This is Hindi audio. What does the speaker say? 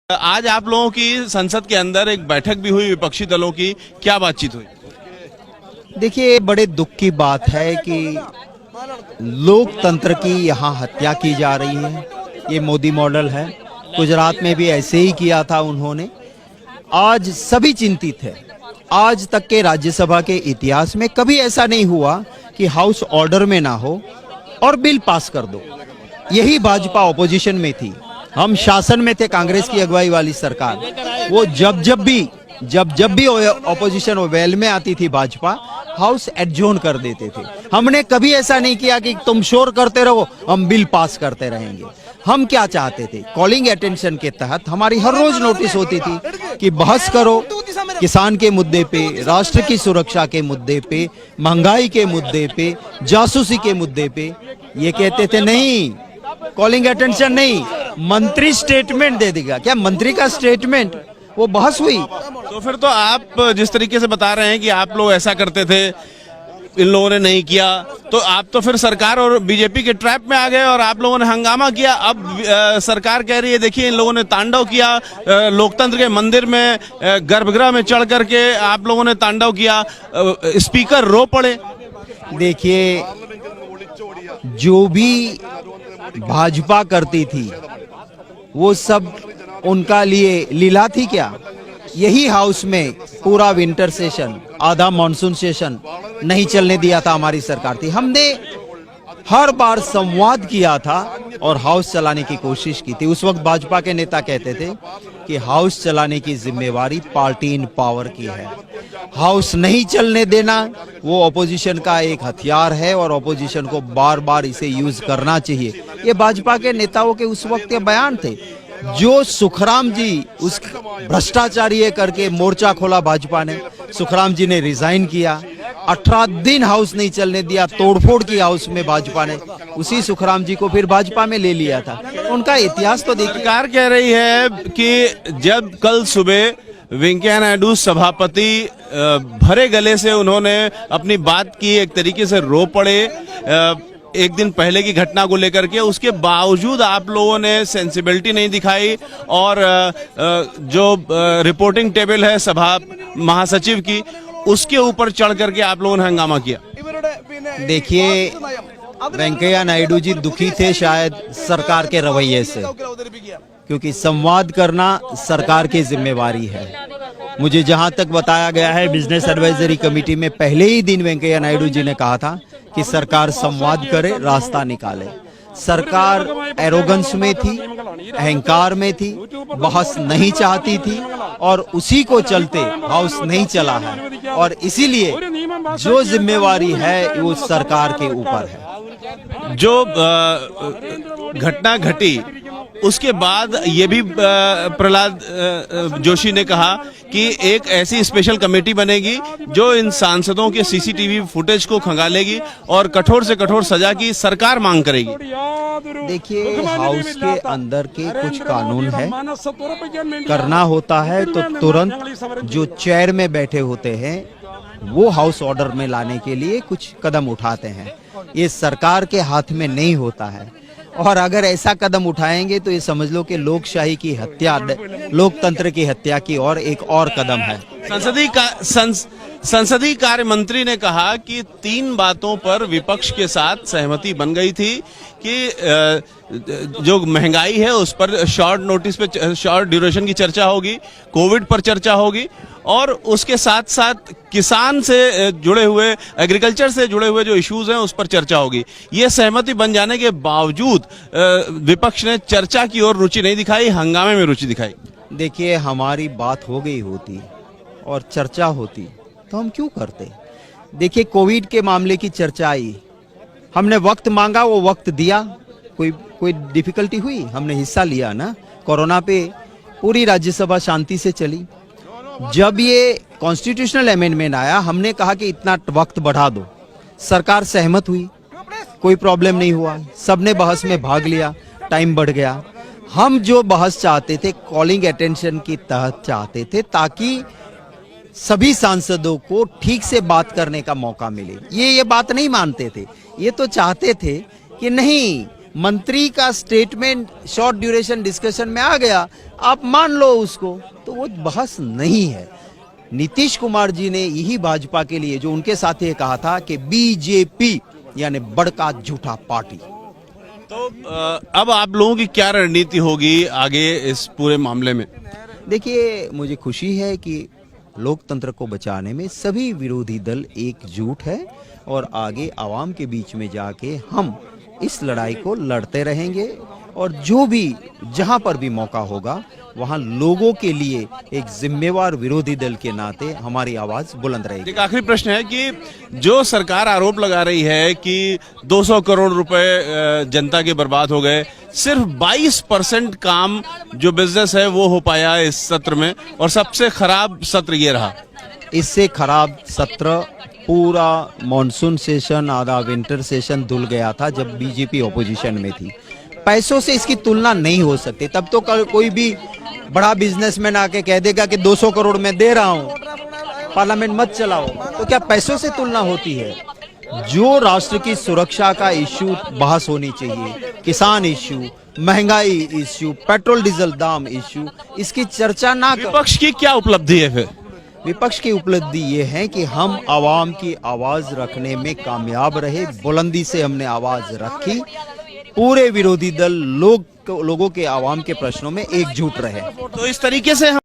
आज आप लोगों की संसद के अंदर एक बैठक भी हुई विपक्षी दलों की, क्या बातचीत हुई? देखिए, बड़े दुख की बात है कि लोकतंत्र की यहाँ हत्या की जा रही है। ये मोदी मॉडल है। गुजरात में भी ऐसे ही किया था उन्होंने। आज सभी चिंतित है। आज तक के राज्यसभा के इतिहास में कभी ऐसा नहीं हुआ कि हाउस ऑर्डर में ना हो और बिल पास कर दो। यही भाजपा ऑपोजिशन में थी, हम शासन में थे, कांग्रेस की अगुवाई वाली सरकार। वो जब जब भी ऑपोजिशन वेल में आती थी भाजपा, हाउस एडजोर्न कर देते थे। हमने कभी ऐसा नहीं किया कि तुम शोर करते रहो, हम बिल पास करते रहेंगे। हम क्या चाहते थे? कॉलिंग अटेंशन के तहत हमारी हर रोज नोटिस होती थी कि बहस करो किसान के मुद्दे पे, राष्ट्र की सुरक्षा के मुद्दे पे, महंगाई के मुद्दे पे, जासूसी के मुद्दे पे। ये कहते थे नहीं, कॉलिंग अटेंशन नहीं, मंत्री स्टेटमेंट दे देगा। क्या मंत्री का स्टेटमेंट? वो बहस हुई। तो फिर तो आप जिस तरीके से बता रहे हैं कि आप लोग ऐसा करते थे, इन लोगों ने नहीं किया, तो आप तो फिर सरकार और बीजेपी के ट्रैप में आ गए और आप लोगों ने हंगामा किया। अब सरकार कह रही है देखिए इन लोगों ने तांडव किया, लोकतंत्र के मंदिर में, गर्भगृह में चढ़ करके आप लोगों ने तांडव किया, स्पीकर रो पड़े। देखिए, जो भी भाजपा करती थी वो सब उनका लिए लीला थी क्या? यही हाउस में पूरा विंटर सेशन, आधा मॉनसून सेशन नहीं चलने दिया था हमारी सरकार थी। हमने हर बार संवाद किया था और हाउस चलाने की कोशिश की थी। उस वक्त भाजपा के नेता कहते थे कि हाउस चलाने की जिम्मेवारी पार्टी इन पावर की है। हाउस नहीं चलने देना वो ऑपोजिशन का एक हथियार है और ऑपोजिशन को बार बार इसे यूज करना चाहिए। ये भाजपा के नेताओं के उस वक्त के बयान थे। जो सुखराम जी उस भ्रष्टाचारी करके मोर्चा खोला भाजपा ने, सुखराम जी ने रिजाइन किया। 18 दिन हाउस नहीं चलने दिया, तोड़फोड़ की हाउस में भाजपा ने। उसी सुखराम जी को फिर भाजपा में ले लिया था। उनका इतिहास तो देखिए। सरकार कह रही है कि जब कल सुबह वेंकैया नायडू सभापति भरे गले से उन्होंने अपनी बात की, एक तरीके से रो पड़े एक दिन पहले की घटना को लेकर के, उसके बावजूद आप लोगों ने सेंसिबिलिटी नहीं दिखाई और जो रिपोर्टिंग टेबल है सभा महासचिव की, उसके ऊपर चढ़ करके आप लोगों ने हंगामा किया। देखिए, वेंकैया नायडू जी दुखी थे शायद सरकार के रवैये से, क्योंकि संवाद करना सरकार की जिम्मेवारी है। मुझे जहां तक बताया गया है, बिजनेस एडवाइजरी कमेटी में पहले ही दिन वेंकैया नायडू जी ने कहा था कि सरकार संवाद करे, रास्ता निकाले। सरकार एरोगेंस में थी, अहंकार में थी, बहस नहीं चाहती थी और उसी को चलते हाउस नहीं चला है। और इसीलिए जो जिम्मेवारी है वो सरकार के ऊपर है। जो घटना घटी उसके बाद ये भी प्रहलाद जोशी ने कहा कि एक ऐसी स्पेशल कमेटी बनेगी जो इन सांसदों के सीसीटीवी फुटेज को खंगालेगी और कठोर से कठोर सजा की सरकार मांग करेगी। देखिए, हाउस के अंदर के कुछ कानून है, करना होता है तो तुरंत जो चेयर में बैठे होते हैं वो हाउस ऑर्डर में लाने के लिए कुछ कदम उठाते हैं। ये सरकार के हाथ में नहीं होता है और अगर ऐसा कदम उठाएंगे तो ये समझ लो कि लोकशाही की हत्या, लोकतंत्र की हत्या की और एक और कदम है। संसदीय कार्य मंत्री ने कहा कि 3 बातों पर विपक्ष के साथ सहमति बन गई थी कि जो महंगाई है उस पर शॉर्ट नोटिस पे, शॉर्ट ड्यूरेशन की चर्चा होगी, कोविड पर चर्चा होगी और उसके साथ साथ किसान से जुड़े हुए, एग्रीकल्चर से जुड़े हुए जो इश्यूज हैं उस पर चर्चा होगी। ये सहमति बन जाने के बावजूद विपक्ष ने चर्चा की ओर रुचि नहीं दिखाई, हंगामे में रुचि दिखाई। देखिए, हमारी बात हो गई होती और चर्चा होती तो हम क्यों करते? देखिए, कोविड के मामले की चर्चा आई, हमने वक्त मांगा, वो वक्त दिया। कोई डिफिकल्टी हुई? हमने हिस्सा लिया ना। कोरोना पे पूरी राज्यसभा शांति से चली। जब ये कॉन्स्टिट्यूशनल अमेंडमेंट आया, हमने कहा कि इतना वक्त बढ़ा दो। सरकार सहमत हुई, कोई प्रॉब्लम नहीं हुआ, सबने बहस में भाग लिया, टाइम बढ़ गया। हम जो बहस चाहते थे, कॉलिंग अटेंशन की तहत चाहते थे ताकि सभी सांसदों को ठीक से बात करने का मौका मिले। ये बात नहीं मानते थे। ये तो चाहते थे कि नहीं, मंत्री का स्टेटमेंट शॉर्ट ड्यूरेशन डिस्कशन में आ गया, आप मान लो उसको, तो वो बहस नहीं है। नीतीश कुमार जी ने यही भाजपा के लिए जो उनके साथ ये कहा था कि बीजेपी यानी बड़का झूठा पार्टी। तो अब आप लोगों की क्या रणनीति होगी आगे इस पूरे मामले में? देखिए, मुझे खुशी है कि लोकतंत्र को बचाने में सभी विरोधी दल एकजुट है और आगे आवाम के बीच में जाके हम इस लड़ाई को लड़ते रहेंगे और जो भी जहां पर भी मौका होगा वहां लोगों के लिए एक जिम्मेवार विरोधी दल के नाते हमारी आवाज बुलंद रहेगी। एक आखिरी प्रश्न है कि जो सरकार आरोप लगा रही है कि 200 करोड़ रुपए जनता के बर्बाद हो गए, सिर्फ 22% काम जो बिजनेस है वो हो पाया इस सत्र में, और सबसे खराब सत्र ये रहा। इससे खराब सत्र पूरा मॉनसून सेशन, आधा विंटर सेशन धुल गया था जब बीजेपी ऑपोजिशन में थी। पैसों से इसकी तुलना नहीं हो सकती। तब तो कोई भी बड़ा बिजनेसमैन आके कह देगा कि 200 करोड़ मैं दे रहा हूं, पार्लियामेंट मत चलाओ, तो क्या पैसों से तुलना होती है? जो राष्ट्र की सुरक्षा का इश्यू बहस होनी चाहिए, किसान इश्यू, महंगाई इश्यू, पेट्रोल डीजल दाम इश्यू, इसकी चर्चा ना कर। विपक्ष की क्या उपलब्धि है फिर? विपक्ष की उपलब्धि ये है कि हम आवाम की आवाज रखने में कामयाब रहे, बुलंदी से हमने आवाज रखी, पूरे विरोधी दल लोगों के आवाम के प्रश्नों में एकजुट रहे। तो इस तरीके से हम